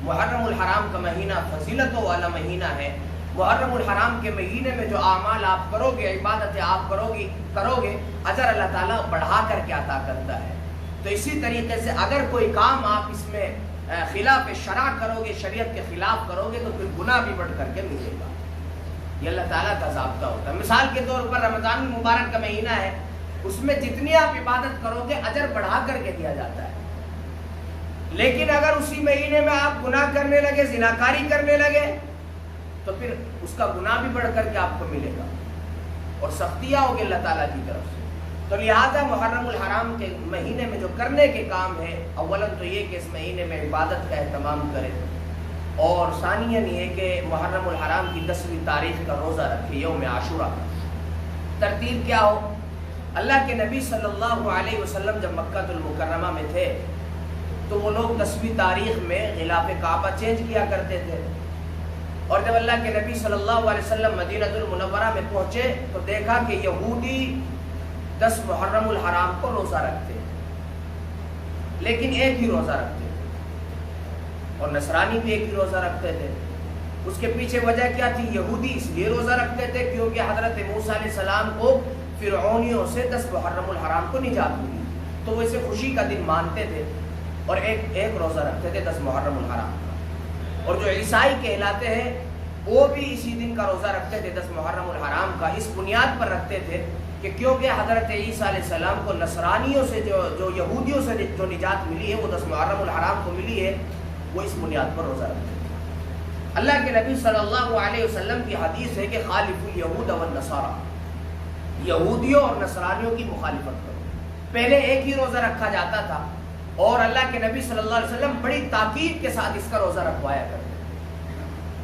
محرم الحرام کا مہینہ فضیلتوں والا مہینہ ہے. محرم الحرام کے مہینے میں جو اعمال آپ کرو گے، عبادتیں آپ کرو گے، اجر اللہ تعالیٰ بڑھا کر کے عطا کرتا ہے. تو اسی طریقے سے اگر کوئی کام آپ اس میں خلاف شرع کرو گے، شریعت کے خلاف کرو گے، تو پھر گناہ بھی بڑھ کر کے ملے گا. یہ اللہ تعالیٰ کا ضابطہ ہوتا ہے. مثال کے طور پر رمضان المبارک کا مہینہ ہے، اس میں جتنی آپ عبادت کرو گے اجر بڑھا کر کے دیا جاتا ہے. لیکن اگر اسی مہینے میں آپ گناہ کرنے لگے، زناکاری کرنے لگے، تو پھر اس کا گناہ بھی بڑھ کر کے آپ کو ملے گا اور سختیاں ہوگی اللہ تعالیٰ کی طرف سے. تو لہٰذا محرم الحرام کے مہینے میں جو کرنے کے کام ہے، اولاً تو یہ کہ اس مہینے میں عبادت کا اہتمام کرے، اور ثانیاً یہ کہ محرم الحرام کی 10ویں تاریخ کا روزہ رکھے، یوم عاشورہ کا. ترتیب کیا ہو؟ اللہ کے نبی صلی اللہ علیہ وسلم جب مکہ المکرمہ میں تھے تو وہ لوگ 10ویں تاریخ میں غلاف کعبہ چینج کیا کرتے تھے. اور جب اللہ کے نبی صلی اللہ علیہ وسلم مدینہ المنورہ میں پہنچے تو دیکھا کہ یہودی 10 محرم الحرام کو روزہ رکھتے ہیں، لیکن ایک ہی روزہ رکھتے تھے، اور نصرانی بھی ایک ہی روزہ رکھتے تھے. اس کے پیچھے وجہ کیا تھی؟ یہودی اس لیے روزہ رکھتے تھے کیونکہ حضرت موسیٰ علیہ السلام کو فرعونیوں سے 10 محرم الحرام کو نجات ملی، تو وہ اسے خوشی کا دن مانتے تھے اور ایک روزہ رکھتے تھے 10 محرم الحرام کا. اور جو عیسائی کہلاتے ہیں وہ بھی اسی دن کا روزہ رکھتے تھے 10 محرم الحرام کا. اس بنیاد پر رکھتے تھے کہ کیونکہ حضرت عیسیٰ علیہ السلام کو نصرانیوں سے جو یہودیوں سے جو نجات ملی ہے وہ 10 محرم الحرام کو ملی ہے، وہ اس بنیاد پر روزہ رکھتے تھے. اللہ کے نبی صلی اللہ علیہ وسلم کی حدیث ہے کہ خالف الیہود والنصارى، یہودیوں اور نصرانیوں کی مخالفت کرو. پہلے ایک ہی روزہ رکھا جاتا تھا اور اللہ کے نبی صلی اللہ علیہ وسلم بڑی تاکید کے ساتھ اس کا روزہ رکھوایا کرتے.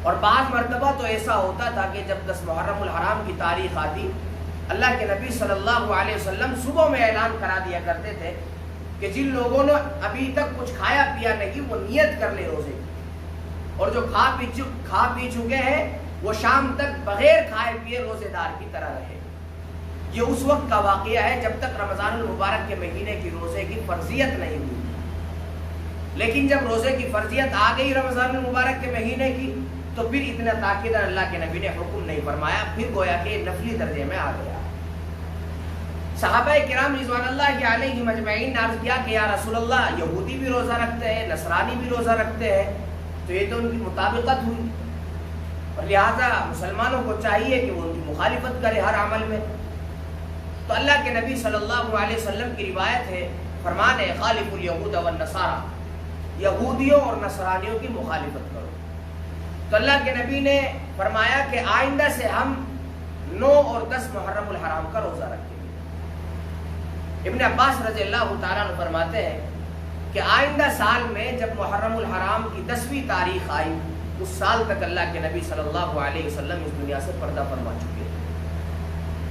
اور بعض مرتبہ تو ایسا ہوتا تھا کہ جب 10 محرم الحرام کی تاریخ آتی، اللہ کے نبی صلی اللہ علیہ وسلم صبح میں اعلان کرا دیا کرتے تھے کہ جن لوگوں نے ابھی تک کچھ کھایا پیا نہیں وہ نیت کر لے روزے کی، اور جو کھا پی چکے ہیں وہ شام تک بغیر کھائے پیے روزے دار کی طرح رہے. یہ اس وقت کا واقعہ ہے جب تک رمضان المبارک کے مہینے کی روزے کی فرضیت نہیں ہوئی. لیکن جب روزے کی فرضیت آ گئی رمضان المبارک کے مہینے کی، تو پھر اتنا تاکید اللہ کے نبی نے حکم نہیں فرمایا، پھر گویا کہ نفلی درجے میں آ گیا. صحابہ کرام رضوان اللہ علیہم اجمعین نے عرض کیا کہ یا رسول اللہ، یہودی بھی روزہ رکھتے ہیں، نصرانی بھی روزہ رکھتے ہیں، تو یہ تو ان کی مطابقت ہوئی، اور لہٰذا مسلمانوں کو چاہیے کہ وہ ان کی مخالفت کرے ہر عمل میں. تو اللہ کے نبی صلی اللہ علیہ وسلم کی روایت ہے، فرمان ہے خالف الیہود والنصارى، یہودیوں اور نصرانیوں کی مخالفت کرو. تو اللہ کے نبی نے فرمایا کہ آئندہ سے ہم 9 اور 10 محرم الحرام کا روزہ رکھیں گے. ابن عباس رضی اللہ تعالیٰ عنہ فرماتے ہیں کہ آئندہ سال میں جب محرم الحرام کی 10ویں تاریخ آئی، اس سال تک اللہ کے نبی صلی اللہ علیہ وسلم اس دنیا سے پردہ فرما چکے.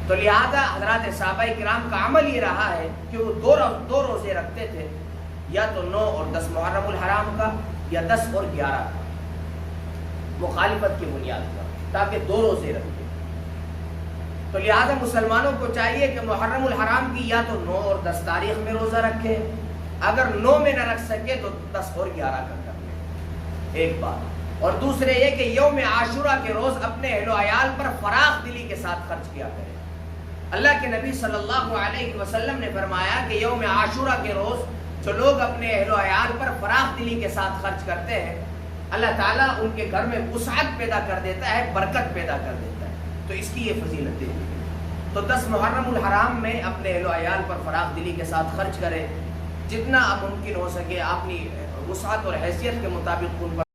تو لہذا حضرات صحابہ کرام کا عمل یہ رہا ہے کہ وہ دو روزے رکھتے تھے، یا تو 9 اور 10 محرم الحرام کا، یا 10 اور 11 کا، مخالفت کی بنیاد پر، تاکہ 2 روزے رکھیں. تو لہذا مسلمانوں کو چاہیے کہ محرم الحرام کی یا تو 9 اور 10 تاریخ میں روزہ رکھے، اگر 9 میں نہ رکھ سکے تو 10 اور 11 کا کر لیں، ایک بات. اور دوسرے یہ کہ یوم عاشورہ کے روز اپنے اہل و عیال پر فراخ دلی کے ساتھ خرچ کیا کریں. اللہ کے نبی صلی اللہ علیہ وسلم نے فرمایا کہ یوم عاشورہ کے روز جو لوگ اپنے اہل و عیال پر فراخ دلی کے ساتھ خرچ کرتے ہیں، اللہ تعالیٰ ان کے گھر میں وسعت پیدا کر دیتا ہے، برکت پیدا کر دیتا ہے. تو اس کی یہ فضیلت ہے. تو 10 محرم الحرام میں اپنے اہل و عیال پر فراخ دلی کے ساتھ خرچ کریں، جتنا ممکن ہو سکے اپنی وسعت اور حیثیت کے مطابق ان پر